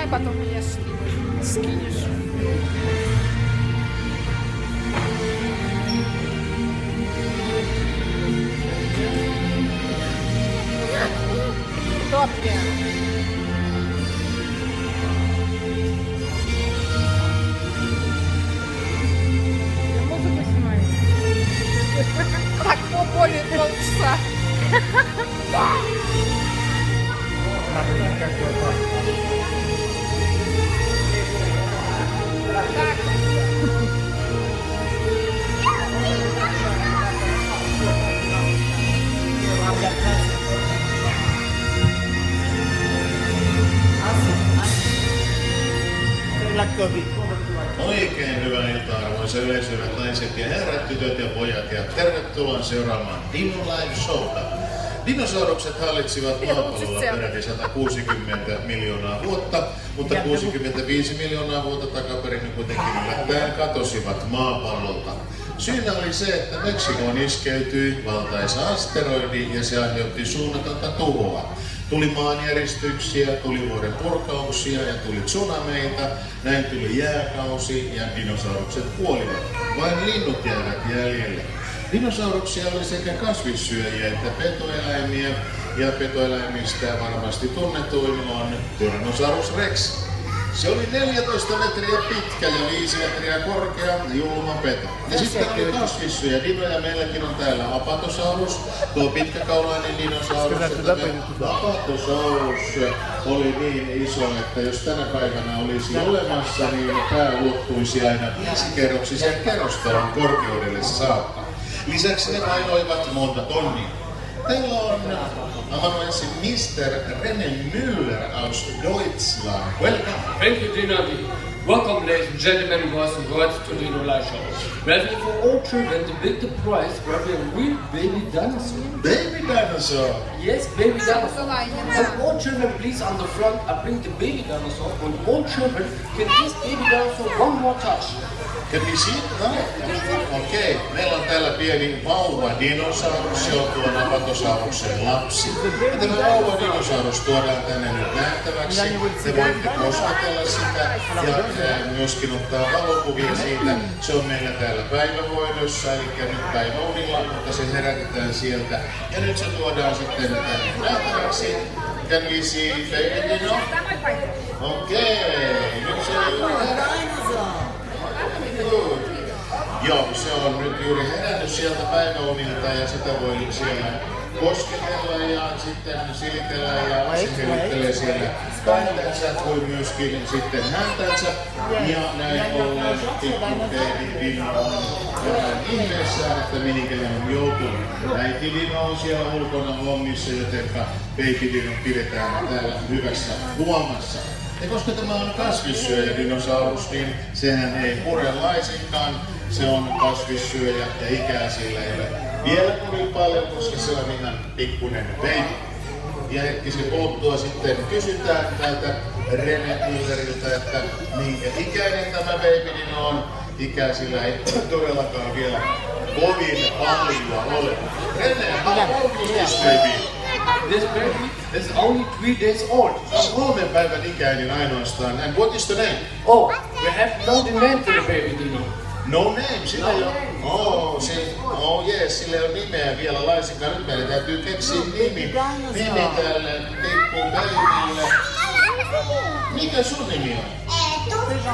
потом меня скинешь. Топки. Музыку снимаю. Так, более полчаса. Oikein hyvää iltaa arvoisa yleisö, hyvät naiset ja herrat, tytöt ja pojat ja tervetuloa seuraamaan Dino Live Showta. Dinosaurukset hallitsivat maapallolla peräti 160 miljoonaa vuotta, mutta 65 miljoonaa vuotta takaperin ne kuitenkin yllättäen katosivat maapallolta. Syynä oli se, että Meksikoon iskeytyi valtaisa asteroidi ja se aiheutti suunnatonta tuhoa. Tuli maanjäristyksiä, tuli vuoden purkauksia ja tuli tsunameita, näin tuli jääkausi ja dinosaurukset kuolivat. Vain linnut jäivät jäljelle. Dinosauruksia oli sekä kasvissyöjiä että petoeläimiä, ja petoeläimistä varmasti tunnetuin on Tyrannosaurus Rex. Se oli 14 metriä pitkä ja 5 metriä korkea julma peto. Ja sitten oli kasvissyöjä dinoja. Meilläkin on täällä Apatosaurus, tuo pitkäkaulainen dinosaurus. Apatosaurus oli niin iso, että jos tänä päivänä olisi olemassa, niin pää ulottuisi aina 5-kerroksisen kerrostalon korkeudelle saakka. Lisäksi ne painoivat monta tonnia. Teillä on amanuensin Mr. René Müller aus Deutschland. Welcome. Thank you, Dino. Welcome, ladies and gentlemen, boys and girls, to Dino Live Show. We're here for all children to bid the prize for a real baby dinosaur. Baby dinosaur? Yes, baby dinosaur. And all children, please, on the front, I bring the baby dinosaur, and all children can this baby dinosaur one more touch. Can we see it? No? Okei. Meillä on täällä pieni vauva dinosaurus, se on tuon Apatosauruksen lapsi. Ja tämä vauva dinosaurus tuodaan tänne nyt nähtäväksi. Te voitte kosketella sitä ja myöskin ottaa valokuvia siitä. Se on meillä täällä päivähoidossa, eli nyt päiväunilla, mutta se herätetään sieltä. Ja nyt se tuodaan sitten tänne nähtäväksi. Can we see baby dino? Okei. Nyt se on Joo, se on nyt juuri herännyt sieltä päiväunilta ja sitä voi siellä kosketella ja sitten silitellä ja se helittelee siellä päätänsä kuin myöskin sitten häntänsä. Ja näin ollen pikku baby Dino on vähän ihmeessään, että mihinkä on joutunut. Äiti Dino on siellä ulkona hommissa, jotenka baby Dino pidetään täällä hyvässä huomassa. Ja koska tämä on kasvissyöjä dinosaurus, niin sehän ei pure laisinkaan. Se on kasvissyöjä ja ikää sillä ei ole vielä kovin paljon, koska se on ihan pikkunen baby. Ja hetkisen kuluttua sitten kysytään näiltä René Mülleriltä, että minkä ikäinen tämä baby dino on. Ikää sillä ei todellakaan vielä kovin paljon ole. René, how old is this baby? This baby is only 3 days old. Se on 3 päivän ikäinen ainoastaan. And what is the name? Oh, we have no name for the baby Dino. No name, sillä ei ole. Yes, sillä ei ole nimeä vielä laisinkaan. Nyt meidän täytyy keksiä nimi tälle pikku babylle. Mikä sun nimi on?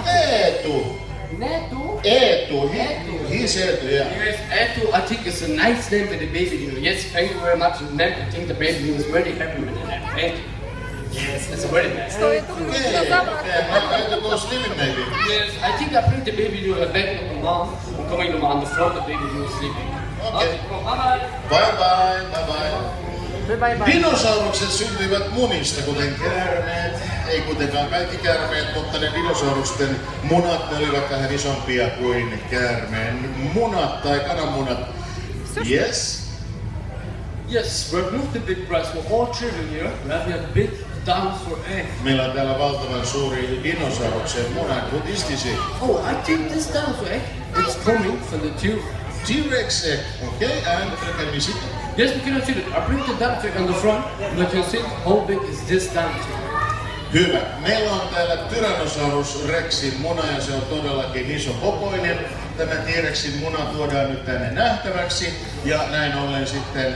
Eetu. Netu? Eetu. He's Eetu, yeah. Yes, Etu, I think it's a nice name for the baby Dino. Yes, thank you very much. And I think the baby Dino is very happy with the name. Thank you. Yes, it's a very nice name. Okay, to go sleeping maybe. Yes, I think I bring the baby Dino back of the mom. I'm coming on the front, the baby Dino is sleeping. Okay. Bye-bye. Bye-bye. Bye-bye. Dinosaurukset syntyivät munista, kuten käärmeet. Ei kuitenkaan kaikki käärmeet, mutta ne dinosaurusten munat, ne olivat vähän isompia kuin käärmeen munat tai kananmunat. Yes? Yes, we've moved the big prize for all children here. We have a big dinosaur egg. Meillä on täällä valtavan suuri dinosauruksen muna. What is this egg? Oh, I think this dinosaur egg is coming from the T-Rex egg. Okay, and can we see it? Yes, we can see it. I bring the dinosaur egg on the front, and you can see how big is this dinosaur. Hyvä. Meillä on täällä Tyrannosaurus Rexin muna ja se on todellakin iso kokoinen. Tämä T-Rexin muna tuodaan nyt tänne nähtäväksi ja näin ollen sitten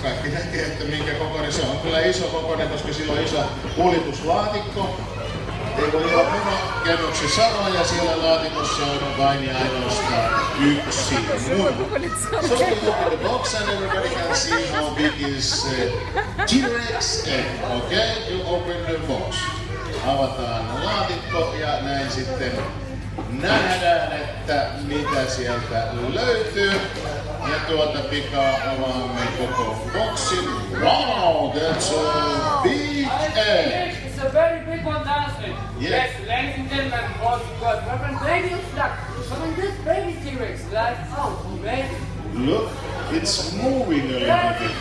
kaikki näkee, että minkä kokoinen se on. Kyllä iso kokoinen, koska sillä on iso kuljetuslaatikko. Ei voi ihan munakennoksi sanoa ja siellä laatikossa on vain ja ainoastaan yksi muna. So we look at the box and everybody can see how big is T-Rex egg. Okay, you open the box. Avataan laatikko ja näin sitten nähdään, että mitä sieltä löytyy. Ja tuota pikaa avaamme koko boksin. Wow, that's a big egg! It's a very big one, dancing. Yeah. Yes, ladies and gentlemen, boys and girls, Reverend Baby Duck, showing this baby T-Rex live out, amazing. Look, it's moving a little bit.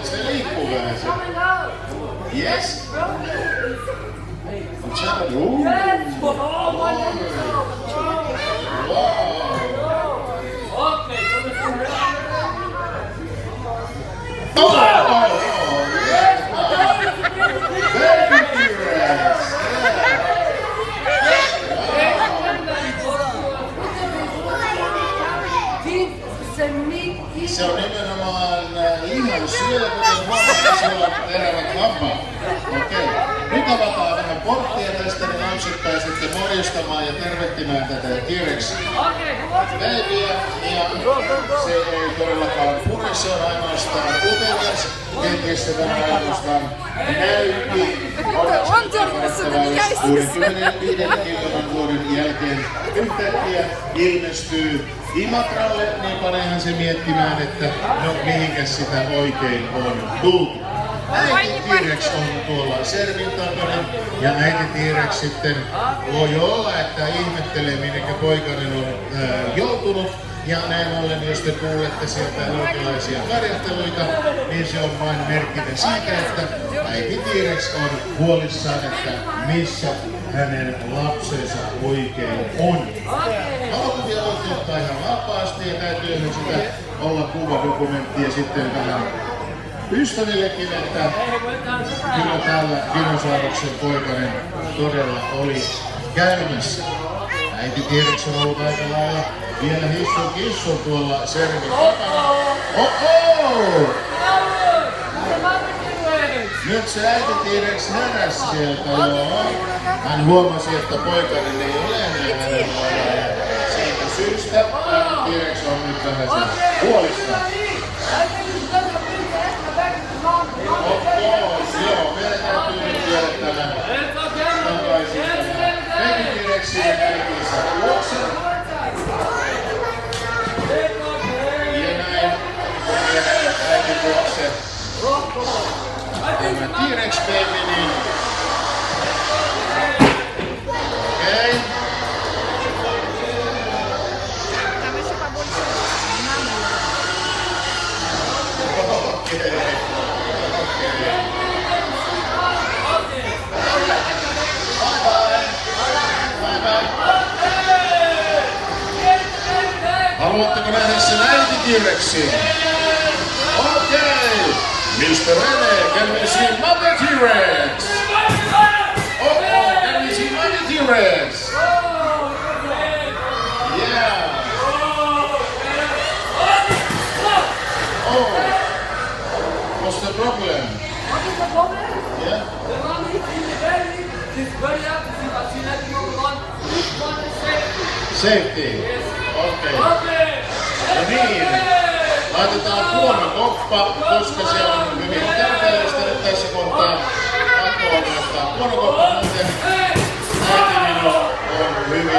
Se liikkuu vähän. Coming out. Yes. Yes, oh, wonderful. Wow. Okay, Se on nimenomaan lihan syö, kuten huomaa, se on terävät hampaat. Okei. Nyt avataan vähän porttia tästä, niin lapset pääsette morjustamaan ja tervehtimään tätä T-Rex babyä. Ja se ei todellakaan pure, se on ainoastaan utelias. Kenties se vähän ainoastaan näytti. On Jormassa, niin jäi 65 miljoonan vuoden jälkeen yhtäkkiä ilmestyy Imatralle, niin paneehan se miettimään, että no mihinkäs sitä oikein on tultu. Äiti T-Rex on tuolla Servin takana ja äiti T-Rex sitten voi olla, että ihmettelee minnekä poikainen on joutunut. Ja näin ollen, jos te kuulette sieltä jonkinlaisia karjahteluita, niin se on vain merkkinä siitä, että äiti T-Rex on huolissaan, että missä hänen lapsensa oikein on. Valokuvia voitte ottaa ihan vapaasti ja täytyy sitä olla kuvadokumentti ja sitten vähän ystävillekin, että kyllä täällä dinosauruksen poikainen todella oli käymässä. Äiti T-Rex on ollut aika lailla vielä hissun kissun tuolla Servin takana. Oh-oh! Nyt se äiti T-Rex heräsi sieltä, joo. Hän huomasi, että poikainen ei ole enää hänen luonaan. Siitä syystä T-Rex on nyt vähän sen huolissaan. Joo, meidän täytyy nyt viedä tämä takaisin tämä äiti T-Rexin ja äitinsä luokse. Ja näin äiti luokse. Tämä T-Rex baby, niin okei. Haluatteko nähdä sen äiti T-Rexin? Okei! Mr. Rene, can we see Mother T-Rex? Oh, can we see Mother T-Rex? Yeah! Oh! What's the problem? What is the problem? Yeah? The mommy is in the belly. She's very happy, but she let me go on. Which one is safety? Safety? Yes. Okei. Okay. No niin. Laitetaan huono koppa, koska se on hyvin tärkeellistä nyt tässä kohtaa. Pakko laittaa huono koppa, muuten äiti minun on hyvin.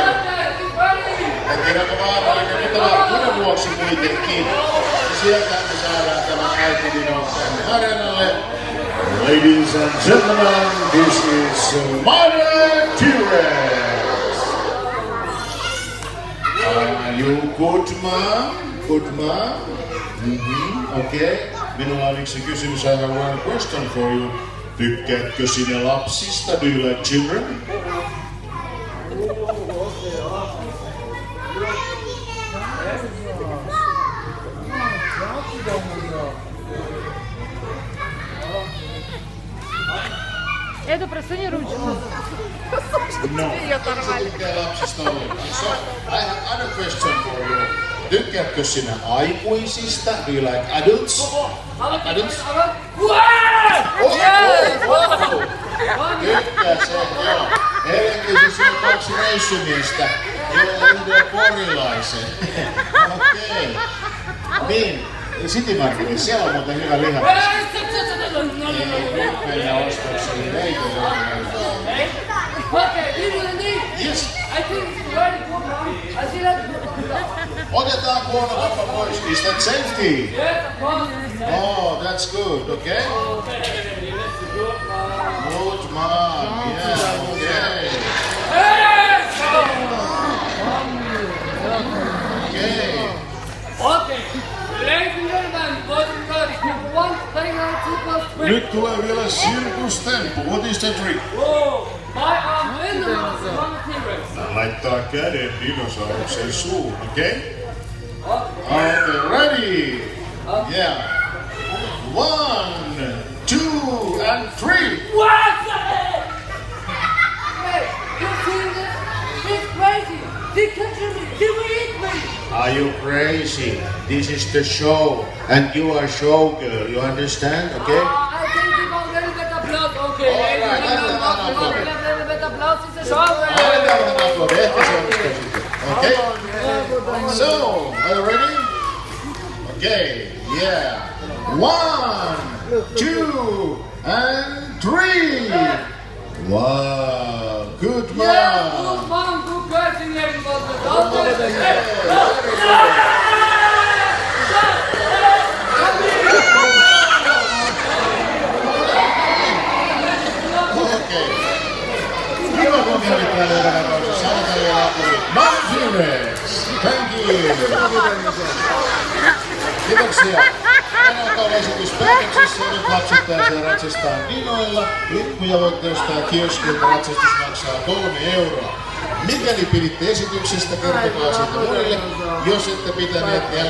En tiedä, onko vaarallinen, mutta varmuuden vuoksi kuitenkin. Sieltä me saadaan tämä äiti minun tänne areenalle. Ladies and gentlemen, this is Mother T-Rex. Are you good, mom? Good, mom? Okay. Minulla on yksi kysymys. I have one question for you. Tykkäätkö sinä lapsista? Do you like children? Это простыни ручку. No, se tykkää lapsista ollenkaan. So, I have another question for you. Tykkäätkö sinä aikuisista? Do you like adults? Adults? Tykkää se, joo. Eilenkin se on 2 reissumiestä, joilla yhden porilaisen. Okei. Niin, City Marketissa, siellä on muuten hyvä liha. Ei mennä ostoksiin, eikö se ole? Yes. Otetaan huonokappa pois. Is that safety? Oh, that's good, okay? Good man, yeah, okay. Okay. Ladies and gentlemen, boys and girls, number 1, playing on 2 plus 3. Nyt tulee vielä sirkustemppu. What is the trick? Oh, my arm in the mouth of the T-Rex. Laittaa käden dinosauruksen suun, okay? Okay, ready? Yeah. 1, 2, and 3. What's that? Hey, you see this? He's crazy. He catches me. He will eat me. Are you crazy? This is the show, and you are showgirl. You understand? Okay? I think we got a little bit of blood. Okay, All ladies right, and gentlemen, that's we got enough. a little bit of blood. It's a show. Annetaan applodi. Ehkä se onnistuu sitten. Okay? So, are you ready? Okay, yeah. 1, 2, and 3. Wow, good man. Yeah, good man, good catching everybody. Okei. Kiva kun kävit täällä joka tapauksessa. Annetaan vielä applodi. T-Rex, thank you. Kiitoksia. Tänään on esitys päätöksessä ja nyt lapset pääsee ratsastaan dinoilla. Lippuja voitte ostaa kioskilta, ratsastus maksaa 3 €. Mikäli piditte esityksestä, kertokaa siitä muille. Jos ette pitäneet, niin